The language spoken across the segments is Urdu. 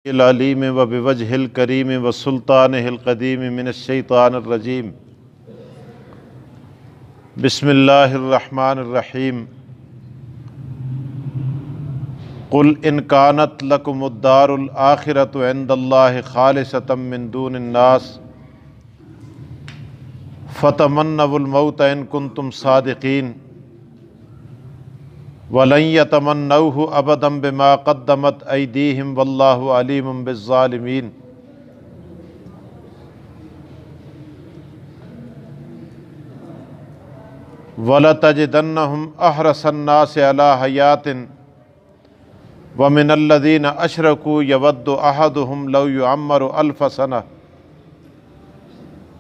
العلیم و بوجہ الکریم و سلطانہ القدیم من الشیطان الرجیم بسم اللہ الرحمن الرحیم قل ان کانت لکم الدار الآخرۃ عند اللہ خالصۃ من دون الناس فتمنوا الموت ان کنتم صادقین وَلَن يَتَمَنَّوْهُ أَبَدًا بِمَا قَدَّمَتْ أَيْدِيهِمْ وَاللَّهُ عَلِيمٌ بِالظَّالِمِينَ وَلَتَجِدَنَّهُمْ أَحْرَصَ النَّاسِ عَلَىٰ حَيَاةٍ وَمِنَ الَّذِينَ أَشْرَكُوا يَوَدُّ أَحَدُهُمْ لَوْ يُعَمَّرُ أَلْفَ سَنَةٍ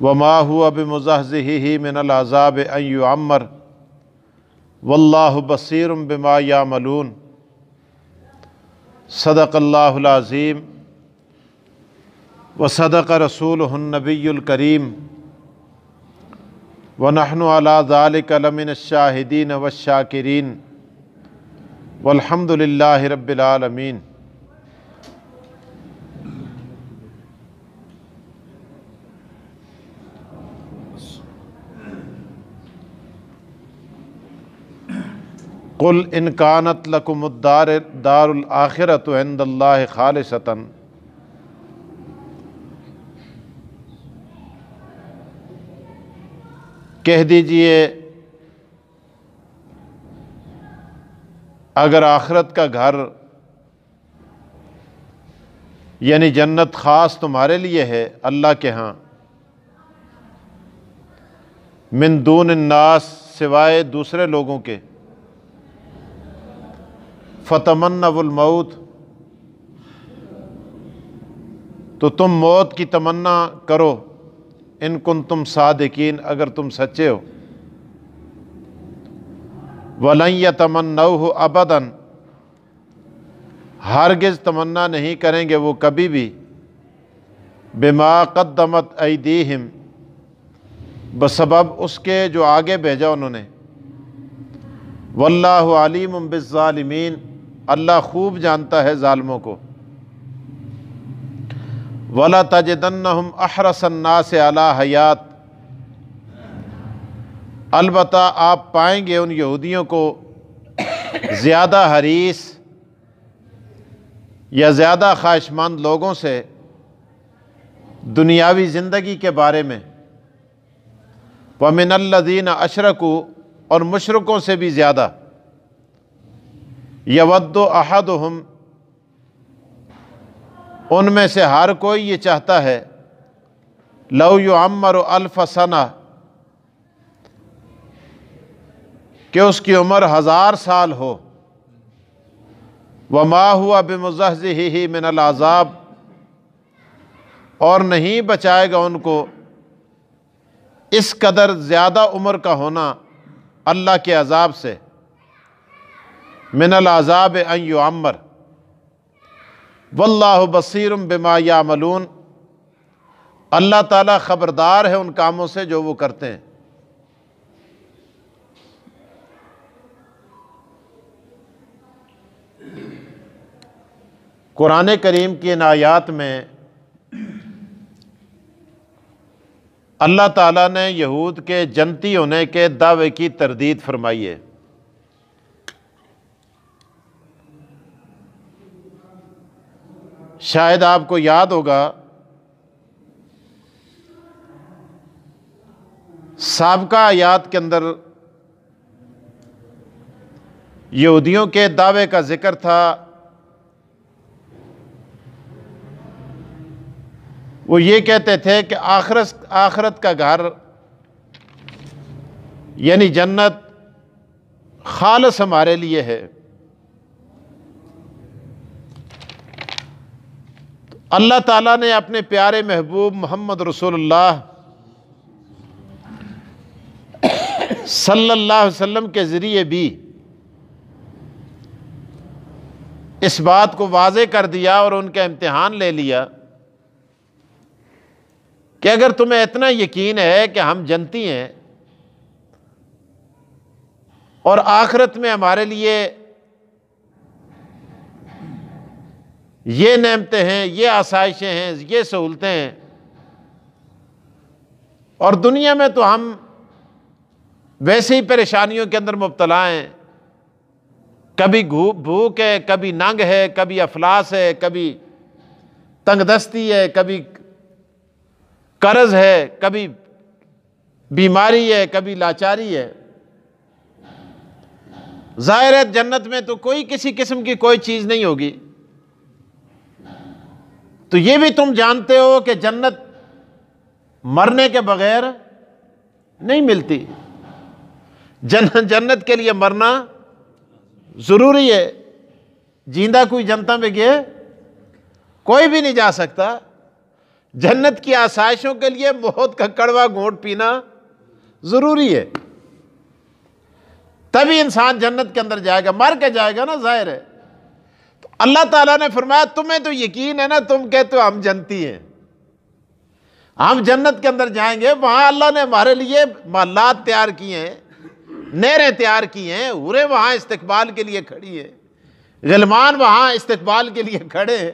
وَمَا هُوَ بِمُزَحْزِحِهِ مِنَ الْعَذَابِ أَن يُعَمَّرَ واللہ بصیر بما یعملون صدق اللہ العظیم وصدق رسولہ النبی الکریم ونحن علی ذلک لمن الشاہدین والشاکرین والحمد للہ رب العالمین۔ قل ان کانت لکم الدار الآخرۃ عند اللہ خالصۃ، کہہ دیجئے اگر آخرت کا گھر یعنی جنت خاص تمہارے لیے ہے اللہ کے ہاں، من دون الناس سوائے دوسرے لوگوں کے، فتمنوا الموت تو تم موت کی تمنا کرو، ان کنتم صادقین اگر تم سچے ہو، وَلَن يَتَمَنَّوْهُ أَبَدًا ہرگز تمنا نہیں کریں گے وہ کبھی بھی، بما قدمت ایدیہم بسبب اس کے جو آگے بھیجا انہوں نے، واللہ علیم بالظالمین اللہ خوب جانتا ہے ظالموں کو، وَلَتَجِدَنَّهُمْ أَحْرَصَ النَّاسِ عَلَىٰ حَيَاةٍ البتہ آپ پائیں گے ان یہودیوں کو زیادہ حریص یا زیادہ خواہشمند لوگوں سے دنیاوی زندگی کے بارے میں، وَمِنَ الَّذِينَ أَشْرَكُوا اور مشرکوں سے بھی زیادہ، یود احدہم ان میں سے ہر کوئی یہ چاہتا ہے، لو یعمر الف سنہ کہ اس کی عمر 1000 سال ہو، وما ہوا بمزحزحہ من العذاب اور نہیں بچائے گا ان کو اس قدر زیادہ عمر کا ہونا اللہ کے عذاب سے، من العذاب ان یعمر واللہ بصیر بما یعملون اللہ تعالیٰ خبردار ہے ان کاموں سے جو وہ کرتے ہیں۔ قرآن کریم کی ان آیات میں اللہ تعالیٰ نے یہود کے جنتی ہونے کے دعوے کی تردید فرمائی ہے۔ شاید آپ کو یاد ہوگا سابقہ آیات کے اندر یہودیوں کے دعوے کا ذکر تھا، وہ یہ کہتے تھے کہ آخرت کا گھر یعنی جنت خالص ہمارے لیے ہے، اللہ تعالیٰ نے اپنے پیارے محبوب محمد رسول اللہ صلی اللہ علیہ وسلم کے ذریعے بھی اس بات کو واضح کر دیا اور ان کا امتحان لے لیا کہ اگر تمہیں اتنا یقین ہے کہ ہم جنتی ہیں اور آخرت میں ہمارے لیے یہ نعمتیں ہیں، یہ آسائشیں ہیں، یہ سہولتیں ہیں، اور دنیا میں تو ہم ویسے ہی پریشانیوں کے اندر مبتلا ہیں، کبھی بھوک ہے، کبھی ننگ ہے، کبھی افلاس ہے، کبھی تنگ دستی ہے، کبھی قرض ہے، کبھی بیماری ہے، کبھی لاچاری ہے۔ ظاہر ہے جنت میں تو کوئی کسی قسم کی کوئی چیز نہیں ہوگی۔ تو یہ بھی تم جانتے ہو کہ جنت مرنے کے بغیر نہیں ملتی، جنت کے لیے مرنا ضروری ہے۔ جیندہ کوئی جنتا میں گئے کوئی بھی نہیں جا سکتا۔ جنت کی آسائشوں کے لیے موت کا کڑوا گھونٹ پینا ضروری ہے، تبھی انسان جنت کے اندر جائے گا، مر کے جائے گا نا، ظاہر ہے۔ تو اللہ تعالیٰ نے فرمایا تمہیں تو یقین ہے نا، تم کہتے ہو ہم جنتی ہیں، ہم جنت کے اندر جائیں گے، وہاں اللہ نے ہمارے لیے محلات تیار کیے ہیں، نہریں تیار کی ہیں، حوریں وہاں استقبال کے لیے کھڑی ہیں، غلمان وہاں استقبال کے لیے کھڑے ہیں۔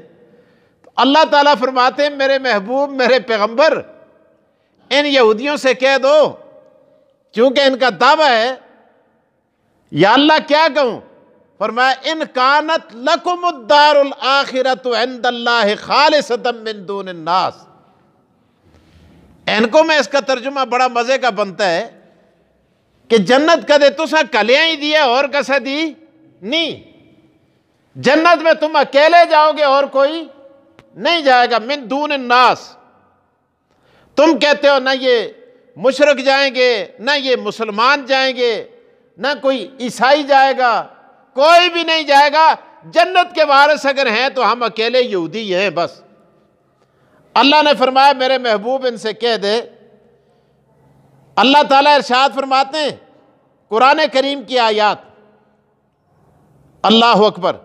تو اللہ تعالیٰ فرماتے ہیں میرے محبوب، میرے پیغمبر، ان یہودیوں سے کہہ دو، کیونکہ ان کا دعویٰ ہے، یا اللہ کیا کہوں؟ فرمایا ان کانت لکم الدار الآخرۃ عند اللہ خالصۃ من دون الناس۔ ان کو میں اس کا ترجمہ بڑا مزے کا بنتا ہے کہ جنت کدے تساں کلیاں ہی دیا اور کسا دی نہیں، جنت میں تم اکیلے جاؤ گے اور کوئی نہیں جائے گا، من دون الناس۔ تم کہتے ہو نہ یہ مشرک جائیں گے، نہ یہ مسلمان جائیں گے، نہ کوئی عیسائی جائے گا، کوئی بھی نہیں جائے گا، جنت کے وارث اگر ہیں تو ہم اکیلے یہودی ہیں بس۔ اللہ نے فرمایا میرے محبوب ان سے کہہ دے، اللہ تعالیٰ ارشاد فرماتے ہیں قرآن کریم کی آیات، اللہ اکبر،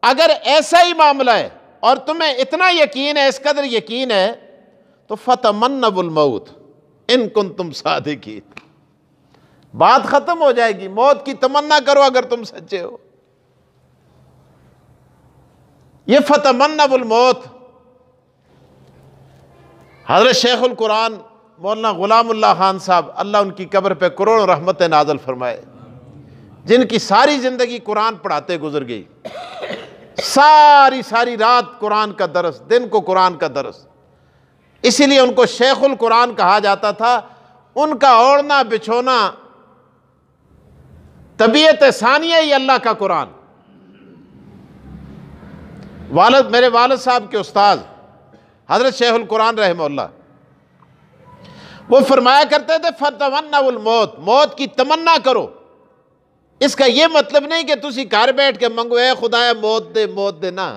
اگر ایسا ہی معاملہ ہے اور تمہیں اتنا یقین ہے، اس قدر یقین ہے، تو فتمنوا الموت ان کنتم صادقین، بات ختم ہو جائے گی، موت کی تمنا کرو اگر تم سچے ہو۔ یہ فتمنوا الموت، حضرت شیخ القرآن مولانا غلام اللہ خان صاحب، اللہ ان کی قبر پہ کروڑوں رحمتیں نازل فرمائے، جن کی ساری زندگی قرآن پڑھاتے گزر گئی، ساری رات قرآن کا درس، دن کو قرآن کا درس، اسی لیے ان کو شیخ القرآن کہا جاتا تھا۔ ان کا اوڑھنا بچھونا طبیعت ثانیہ ہی اللہ کا قرآن۔ میرے والد صاحب کے استاذ حضرت شیخ القرآن رحمہ اللہ، وہ فرمایا کرتے تھے فتمنوا الموت، موت کی تمنا کرو۔ اس کا یہ مطلب نہیں کہ تسی گھر بیٹھ کے منگو اے خدایا موت دے موت دے، نہ،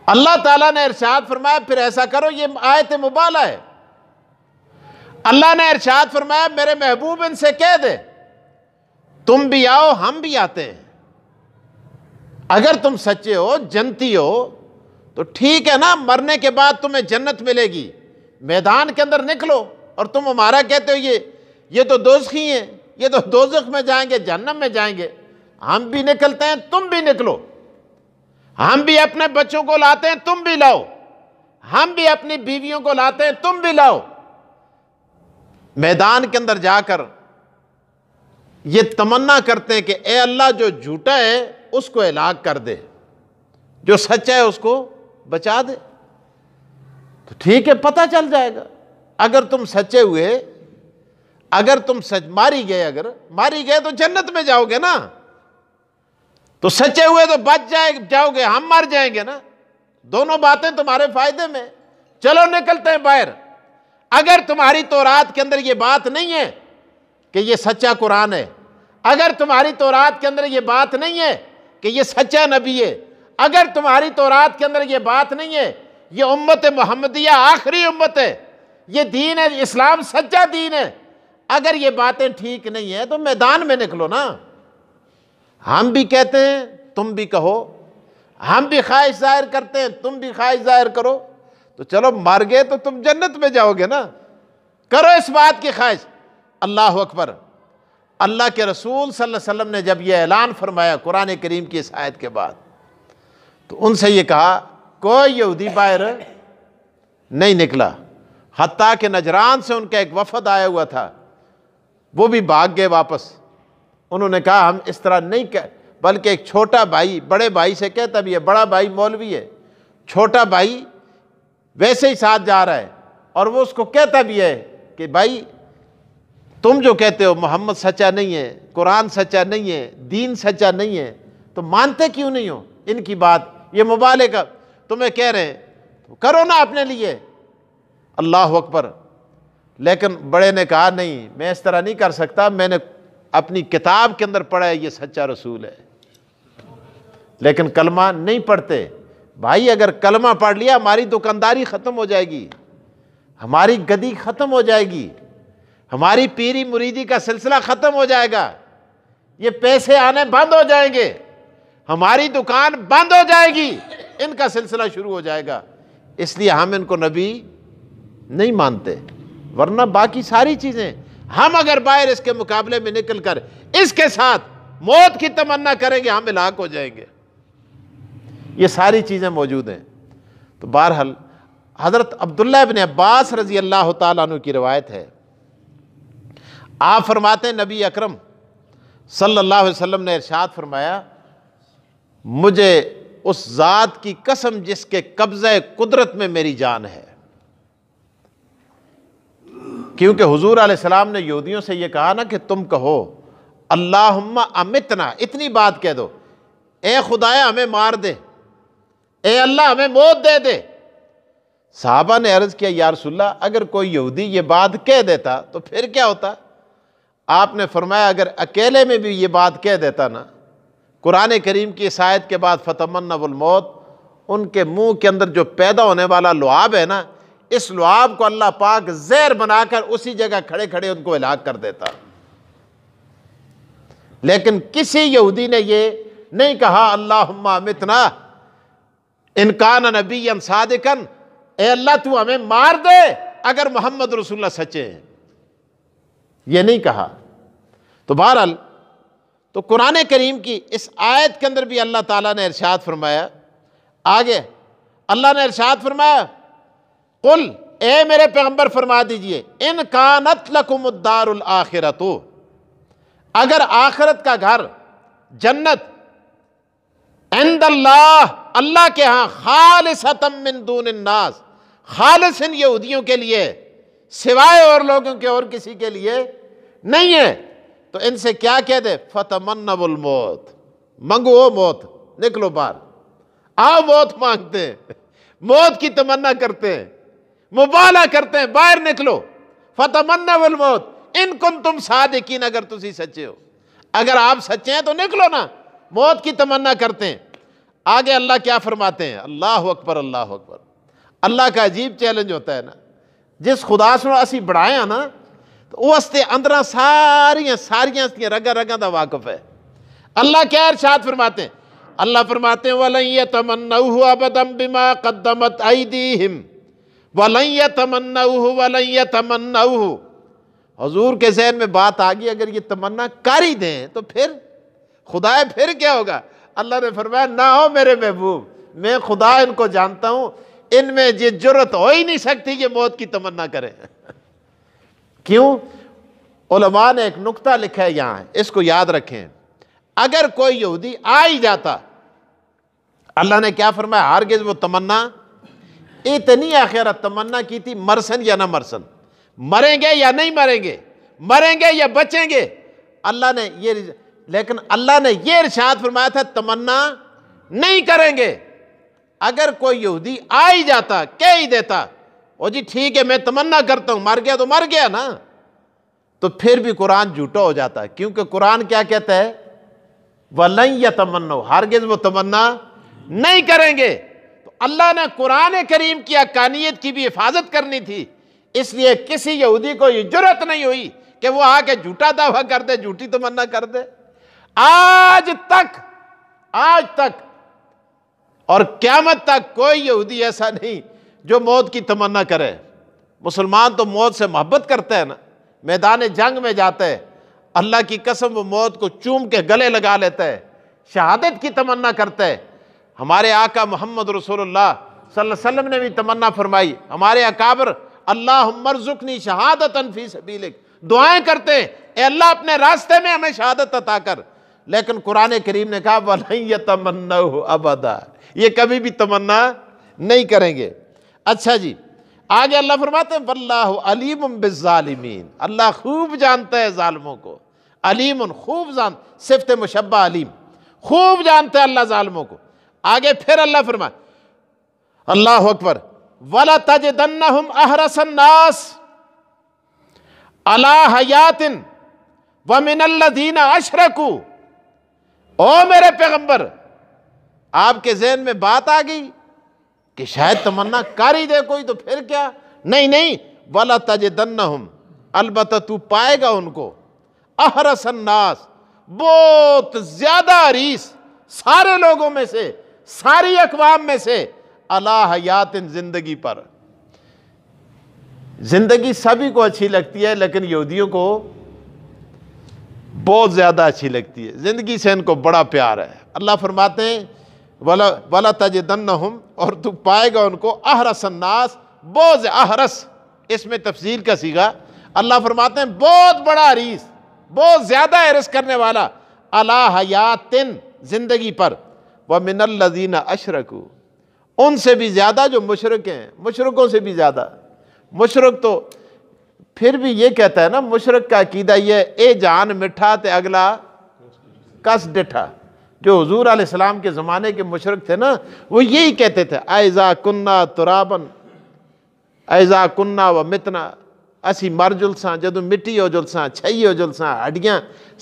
اللہ تعالیٰ نے ارشاد فرمایا پھر ایسا کرو، یہ آیت مبالغہ ہے۔ اللہ نے ارشاد فرمایا میرے محبوب ان سے کہہ دے تم بھی آؤ ہم بھی آتے ہیں، اگر تم سچے ہو جنتی ہو تو ٹھیک ہے نا، مرنے کے بعد تمہیں جنت ملے گی، میدان کے اندر نکلو، اور تم ہمارا کہتے ہو یہ تو دوزخی ہیں، یہ تو دوزخ میں جائیں گے، جہنم میں جائیں گے۔ ہم بھی نکلتے ہیں، تم بھی نکلو، ہم بھی اپنے بچوں کو لاتے ہیں، تم بھی لاؤ، ہم بھی اپنی بیویوں کو لاتے ہیں، تم بھی لاؤ۔ میدان کے اندر جا کر یہ تمنا کرتے ہیں کہ اے اللہ جو جھوٹا ہے اس کو ہلاک کر دے، جو سچا ہے اس کو بچا دے۔ تو ٹھیک ہے، پتہ چل جائے گا، اگر تم سچے ہوئے، اگر تم ماری گئے تو جنت میں جاؤ گے نا، تو سچے ہوئے تو بچ جاؤ گے، ہم مر جائیں گے نا، دونوں باتیں تمہارے فائدے میں۔ چلو نکلتے ہیں باہر۔ اگر تمہاری تورات کے اندر یہ بات نہیں ہے کہ یہ سچا قرآن ہے، اگر تمہاری تورات کے اندر یہ بات نہیں ہے کہ یہ سچا نبی ہے، اگر تمہاری تورات کے اندر یہ بات نہیں ہے یہ امت محمدیہ آخری امت ہے، یہ دین ہے، اسلام سچا دین ہے، اگر یہ باتیں ٹھیک نہیں ہیں تو میدان میں نکلو نا۔ ہم بھی کہتے ہیں تم بھی کہو، ہم بھی خواہش ظاہر کرتے ہیں تم بھی خواہش ظاہر کرو، تو چلو مر گئے تو تم جنت میں جاؤ گے نا، کرو اس بات کی خواہش۔ اللہ اکبر۔ اللہ کے رسول صلی اللہ علیہ وسلم نے جب یہ اعلان فرمایا قرآن کریم کی اس آیت کے بعد، تو ان سے یہ کہا کوئی یہودی باہر نہیں نکلا، حتیٰ کہ نجران سے ان کا ایک وفد آیا ہوا تھا، وہ بھی بھاگ گئے واپس۔ انہوں نے کہا ہم اس طرح نہیں بلکہ ایک چھوٹا بھائی بڑے بھائی سے کہتا بھی ہے، بڑا بھائی مولوی ہے، چھوٹا بھائی ویسے ہی ساتھ جا رہا ہے، اور وہ اس کو کہتا بھی ہے کہ بھائی تم جو کہتے ہو محمد سچا نہیں ہے، قرآن سچا نہیں ہے، دین سچا نہیں ہے، تو مانتے کیوں نہیں ہو ان کی بات؟ یہ مبالغہ تمہیں کہہ رہے ہیں تو کرو نا اپنے لیے۔ اللہ اکبر۔ لیکن بڑے نے کہا نہیں، میں اس طرح نہیں کر سکتا، میں نے اپنی کتاب کے اندر پڑھا ہے یہ سچا رسول ہے، لیکن کلمہ نہیں پڑھتے۔ بھائی اگر کلمہ پڑھ لیا ہماری دکانداری ختم ہو جائے گی، ہماری گدی ختم ہو جائے گی، ہماری پیری مریدی کا سلسلہ ختم ہو جائے گا، یہ پیسے آنے بند ہو جائیں گے، ہماری دکان بند ہو جائے گی، ان کا سلسلہ شروع ہو جائے گا۔ اس لیے ہم ان کو نبی نہیں مانتے، ورنہ باقی ساری چیزیں ہم اگر باہر اس کے مقابلے میں نکل کر اس کے ساتھ موت کی تمنا کریں گے ہم ہلاک ہو جائیں گے۔ یہ ساری چیزیں موجود ہیں۔ تو بہرحال حضرت عبداللہ ابن عباس رضی اللہ تعالیٰ عنہ کی روایت ہے، آپ فرماتے ہیں نبی اکرم صلی اللہ علیہ وسلم نے ارشاد فرمایا، مجھے اس ذات کی قسم جس کے قبضہ قدرت میں میری جان ہے، کیونکہ حضور علیہ السلام نے یہودیوں سے یہ کہا نا کہ تم کہو اللہم امتنا، اتنی بات کہہ دو، اے خدایا ہمیں مار دے، اے اللہ ہمیں موت دے دے۔ صحابہ نے عرض کیا یا رسول اللہ اگر کوئی یہودی یہ بات کہہ دیتا تو پھر کیا ہوتا؟ آپ نے فرمایا اگر اکیلے میں بھی یہ بات کہہ دیتا نا، قرآن کریم کی اس آیت کے بعد فتمنوا الموت، ان کے منہ کے اندر جو پیدا ہونے والا لعاب ہے نا، اس لعاب کو اللہ پاک زہر بنا کر اسی جگہ کھڑے کھڑے ان کو ہلاک کر دیتا۔ لیکن کسی یہودی نے یہ نہیں کہا اللہم امتنا ان کان نبیا صادقا، اے اللہ تو ہمیں مار دے اگر محمد رسول اللہ سچے ہیں، یہ نہیں کہا۔ تو بہرحال تو قرآن کریم کی اس آیت کے اندر بھی اللہ تعالیٰ نے ارشاد فرمایا، آگے اللہ نے ارشاد فرمایا قل، اے میرے پیغمبر فرما دیجئے ان کانت لکم الدار الاخرۃ، اگر آخرت کا گھر جنت عند اللہ، اللہ کے ہاں خالصۃ من دون الناس، خالص ان یہودیوں کے لیے سوائے اور لوگوں کے اور کسی کے لیے نہیں ہے، تو ان سے کیا کہہ دے فتمنوا الموت، منگو موت، نکلو باہر، آؤ موت مانگتے ہیں، موت کی تمنا کرتے ہیں، مبالغہ کرتے ہیں، باہر نکلو، فتمنوا الموت ان کنتم صادقین، اگر تسی سچے ہو، اگر آپ سچے ہیں تو نکلو نا، موت کی تمنا کرتے ہیں۔ آگے اللہ کیا فرماتے ہیں؟ اللہ اکبر، اللہ اکبر۔ اللہ کا عجیب چیلنج ہوتا ہے نا، جس خدا سے اسی بڑھائیں نا تو وہ استے اندرہ ساریاں رگا رگا دا واقف ہے۔ اللہ کیا ارشاد فرماتے ہیں؟ اللہ فرماتے ہیں وَلَن يَتَمَنَّوْهُ أَبَدًا بِمَا قَدَّمَتْ أَيْدِيهِمْ وَلَن يَتَمَنَّوْهُ وَلَن يَتَمَنَّوْهُ۔ حضور کے ذہن میں بات آ گئی اگر یہ تمنا کر ہی دیں تو پھر خدا پھر کیا ہوگا؟ اللہ نے فرمایا نہ ہو میرے محبوب، میں خدا ان کو جانتا ہوں، ان میں یہ جرت ہو ہی نہیں سکتی کہ موت کی تمنا کریں۔ کیوں؟ علماء نے ایک نقطہ لکھا ہے یہاں، اس کو یاد رکھیں، اگر کوئی یہودی آ ہی جاتا، اللہ نے کیا فرمایا؟ ہرگز وہ تمنا، اتنی آخرت تمنا کی تھی مرسن یا نہ مرسن، مریں گے یا نہیں مریں گے، مریں گے یا بچیں گے، اللہ نے یہ، لیکن اللہ نے یہ ارشاد فرمایا تھا تمنا نہیں کریں گے۔ اگر کوئی یہودی آ ہی جاتا، کہہ ہی دیتا او جی ٹھیک ہے میں تمنا کرتا ہوں، مر گیا تو مر گیا نا، تو پھر بھی قرآن جھوٹا ہو جاتا ہے، کیونکہ قرآن کیا کہتا ہے؟ وَلَن يَتَمَنَّوْا، ہرگز وہ تمنا نہیں کریں گے۔ تو اللہ نے قرآن کریم کی حقانیت کی بھی حفاظت کرنی تھی، اس لیے کسی یہودی کو یہ جرت نہیں ہوئی کہ وہ آ کے جھوٹا دعویٰ کر دے، جھوٹی تمنا کر دے۔ آج تک اور قیامت تک کوئی یہودی ایسا نہیں جو موت کی تمنا کرے۔ مسلمان تو موت سے محبت کرتا ہے نا، میدان جنگ میں جاتا ہے، اللہ کی قسم وہ موت کو چوم کے گلے لگا لیتا ہے، شہادت کی تمنا کرتا ہے، ہمارے آقا محمد رسول اللہ صلی اللہ علیہ وسلم نے بھی تمنا فرمائی، ہمارے اکابر اللہم ارزقنی شہادتاً فی سبیلک دعائیں کرتے ہیں، اے اللہ اپنے راستے میں ہمیں شہادت عطا کر، لیکن قرآن کریم نے کہا وَلَن يَتَمَنَّوْهُ ابدا، یہ کبھی بھی تمنا نہیں کریں گے۔ اچھا جی، آگے اللہ فرماتے ہیں وَاللَّهُ عَلِيمٌ بِالظَّالِمِينَ، اللہ خوب جانتا ہے ظالموں کو، علیم خوب صفت مشبہ علیم، خوب جانتا ہے اللہ ظالموں کو۔ آگے پھر اللہ فرمائے اللہ اکبر وَلَتَجِدَنَّهُمْ أَحْرَصَ النَّاسِ عَلَىٰ حَيَاتٍ وَمِنَ الَّذِينَ أَشْرَكُوا، او میرے پیغمبر آپ کے ذہن میں بات آ گئی کہ شاید تمنا کر ہی دے کوئی تو پھر کیا، نہیں وَلَتَجِدَنَّهُمْ، البتہ تو پائے گا ان کو احرص الناس، بہت زیادہ حریص سارے لوگوں میں سے، ساری اقوام میں سے، علی حیات، زندگی پر۔ زندگی سبھی کو اچھی لگتی ہے لیکن یہودیوں کو بہت زیادہ اچھی لگتی ہے، زندگی سے ان کو بڑا پیار ہے۔ اللہ فرماتے ہیں وَلَتَجِدَنَّهُمْ، اور تو پائے گا ان کو احرص الناس، بہت احرص، اس میں تفصیل کا صیغہ، اللہ فرماتے ہیں بہت بڑا حریص، بہت زیادہ حرص کرنے والا، علی حیات، زندگی پر، وَمِنَ الَّذِينَ أَشْرَكُوا، ان سے بھی زیادہ جو مشرک ہیں، مشرکوں سے بھی زیادہ۔ مشرک تو پھر بھی یہ کہتا ہے نا، مشرک کا عقیدہ یہ اے جان مٹھا تے اگلا کس ڈٹھا، جو حضور علیہ السلام کے زمانے کے مشرک تھے نا، وہ یہی کہتے تھے اَإِذَا كُنَّا تُرَابًا اَإِذَا كُنَّا وَمِتْنَا، اسی مر جلساں، جدو مٹی ہو جلساں، چھئی ہو جلساں، ہڈیاں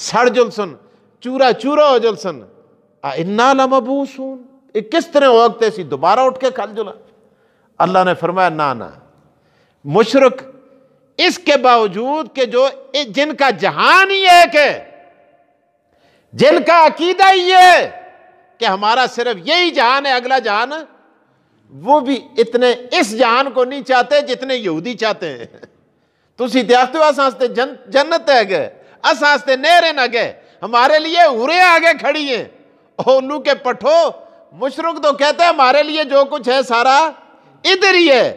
سڑ جلسن، چورا چورا ہو جلسن، اِنَّا لَمَبُوسُونَ، یہ کس طرح وقت ایسی دوبارہ اٹھ کے کھل جلا۔ اللہ نے فرمایا نہ، مشرک اس کے باوجود کہ جو جن کا جہان ہی ایک ہے، جن کا عقیدہ ہی ہے کہ ہمارا صرف یہی جہان ہے، اگلا جہان، وہ بھی اتنے اس جہان کو نہیں چاہتے جتنے یہودی چاہتے ہیں۔ تسی دیکھتے ہو اساں جنت ہے گئے، اساں نیرے نہ گئے، ہمارے لیے ہورے آگے کھڑی ہیں، اولو کے پٹھو، مشرک تو کہتے ہیں ہمارے لیے جو کچھ ہے سارا ادھر ہی ہے،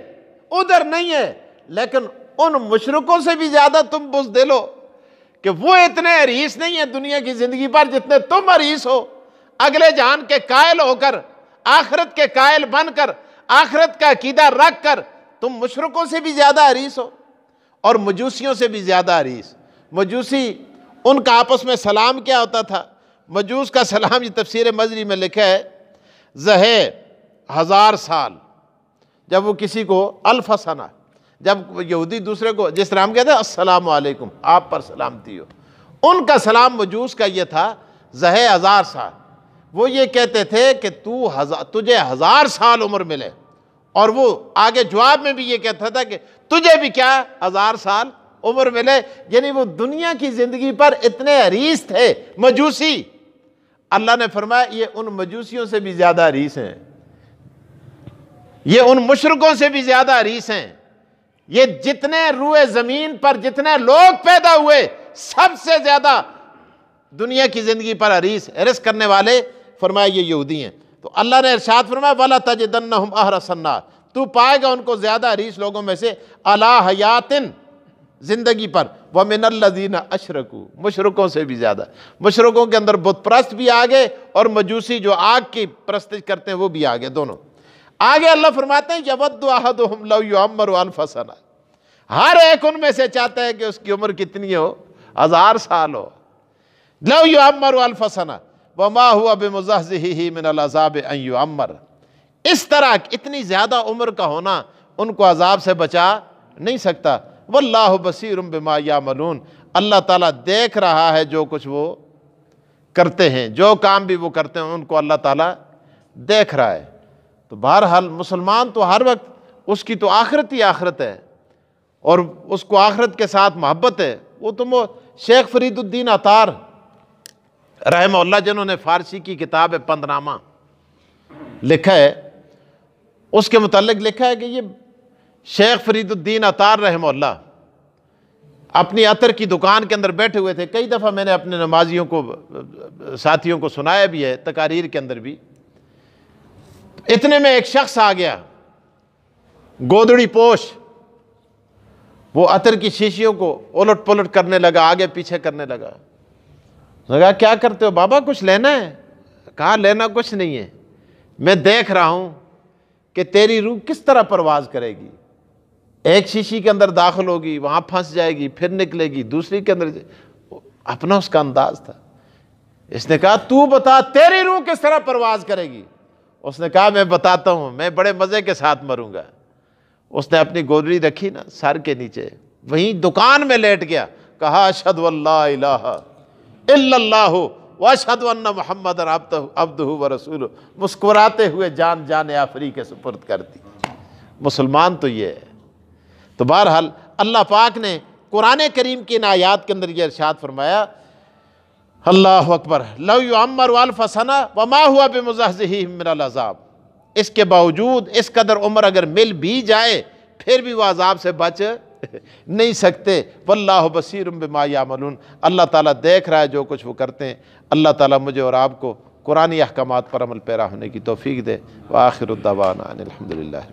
ادھر نہیں ہے۔ لیکن ان مشرکوں سے بھی زیادہ تم بزدل ہو کہ وہ اتنے حریص نہیں ہیں دنیا کی زندگی پر جتنے تم حریص ہو، اگلے جان کے قائل ہو کر، آخرت کے قائل بن کر، آخرت کا عقیدہ رکھ کر تم مشرکوں سے بھی زیادہ حریص ہو، اور مجوسیوں سے بھی زیادہ حریص۔ مجوسی، ان کا آپس میں سلام کیا ہوتا تھا؟ مجوس کا سلام، یہ تفسیر مزری میں لکھا ہے، زہے 1000 سال، جب وہ کسی کو الف سنہ، جب یہودی دوسرے کو، جس طرح ہم کہتے ہیں السلام علیکم، آپ پر سلامتی ہو، ان کا سلام مجوس کا یہ تھا زہے 1000 سال۔ وہ یہ کہتے تھے کہ تجھے 1000 سال عمر ملے، اور وہ آگے جواب میں بھی یہ کہتا تھا کہ تجھے بھی کیا 1000 سال عمر ملے، یعنی وہ دنیا کی زندگی پر اتنے حریص تھے مجوسی۔ اللہ نے فرمایا یہ ان مجوسیوں سے بھی زیادہ حریص ہیں، یہ ان مشرکوں سے بھی زیادہ حریص ہیں۔ یہ جتنے روئے زمین پر جتنے لوگ پیدا ہوئے، سب سے زیادہ دنیا کی زندگی پر حرص کرنے والے فرمایا یہ یہودی ہیں۔ تو اللہ نے ارشاد فرمایا وَلَتَجِدَنَّهُمْ أَحْرَصَ النَّاسِ، تو پائے گا ان کو زیادہ حریص لوگوں میں سے، عَلَىٰ حَيَاتٍ، زندگی پر، وَمِنَ الَّذِينَ أَشْرَكُوا، مشرکوں سے بھی زیادہ۔ مشرکوں کے اندر بت پرست بھی آگے، اور مجوسی جو آگ کی پرستش کرتے ہیں وہ بھی آگے، دونوں آگے۔ اللہ فرماتے ہیں یَوَدُّ أَحَدُهُمْ لَوْ يُعَمَّرُ أَلْفَ سَنَةٍ، ہر ایک ان میں سے چاہتا ہے کہ اس کی عمر کتنی ہو، 1000 سال ہو۔ لَوْ يُعَمَّرُ أَلْفَ سَنَةٍ وَمَا هُوَ بِمُزَحْزِحِهِ مِنَ الْعَذَابِ أَن يُعَمَّرَ، اس طرح اتنی زیادہ عمر کا ہونا ان کو عذاب سے بچا نہیں سکتا۔ واللہ بصیر بما یعملون، اللہ تعالیٰ دیکھ رہا ہے جو کچھ وہ کرتے ہیں، جو کام بھی وہ کرتے ہیں ان کو اللہ تعالیٰ دیکھ رہا ہے۔ تو بہرحال مسلمان تو ہر وقت اس کی تو آخرت ہی آخرت ہے، اور اس کو آخرت کے ساتھ محبت ہے۔ وہ تم شیخ فرید الدین عطار رحمہ اللہ، جنہوں نے فارسی کی کتاب پندنامہ لکھا ہے، اس کے متعلق لکھا ہے کہ یہ شیخ فرید الدین عطار رحمہ اللہ اپنی عطر کی دکان کے اندر بیٹھے ہوئے تھے۔ کئی دفعہ میں نے اپنے نمازیوں کو، ساتھیوں کو سنایا بھی ہے، تقاریر کے اندر بھی۔ اتنے میں ایک شخص آ گیا، گودڑی پوش، وہ عطر کی شیشیوں کو الٹ پلٹ کرنے لگا، آگے پیچھے کرنے لگا۔ کہا کیا کرتے ہو بابا، کچھ لینا ہے؟ کہا لینا کچھ نہیں ہے، میں دیکھ رہا ہوں کہ تیری روح کس طرح پرواز کرے گی، ایک شیشی کے اندر داخل ہوگی، وہاں پھنس جائے گی، پھر نکلے گی دوسری کے اندر۔ اپنا اس کا انداز تھا۔ اس نے کہا تو بتا تیری روح کس طرح پرواز کرے گی؟ اس نے کہا میں بتاتا ہوں، میں بڑے مزے کے ساتھ مروں گا۔ اس نے اپنی گودڑی رکھی نا سر کے نیچے، وہیں دکان میں لیٹ گیا، کہا اشہد ان لا الہ الا اللہ واشہد ان محمد عبدہ ورسولہ، مسکراتے ہوئے جان آفری کے سپرد کر دی۔ مسلمان تو یہ ہے۔ تو بہرحال اللہ پاک نے قرآن کریم کی ان آیات کے اندر یہ ارشاد فرمایا، اللہ اکبر، لو یعمر الف سنہ وما ہوا بمزحزحہ من العذاب، اس کے باوجود اس قدر عمر اگر مل بھی جائے پھر بھی وہ عذاب سے بچ نہیں سکتے۔ واللہ بصیر بما یعملون، اللہ تعالیٰ دیکھ رہا ہے جو کچھ وہ کرتے ہیں۔ اللہ تعالیٰ مجھے اور آپ کو قرآنی احکامات پر عمل پیرا ہونے کی توفیق دے۔ وآخر الدعوانا ان الحمدللہ۔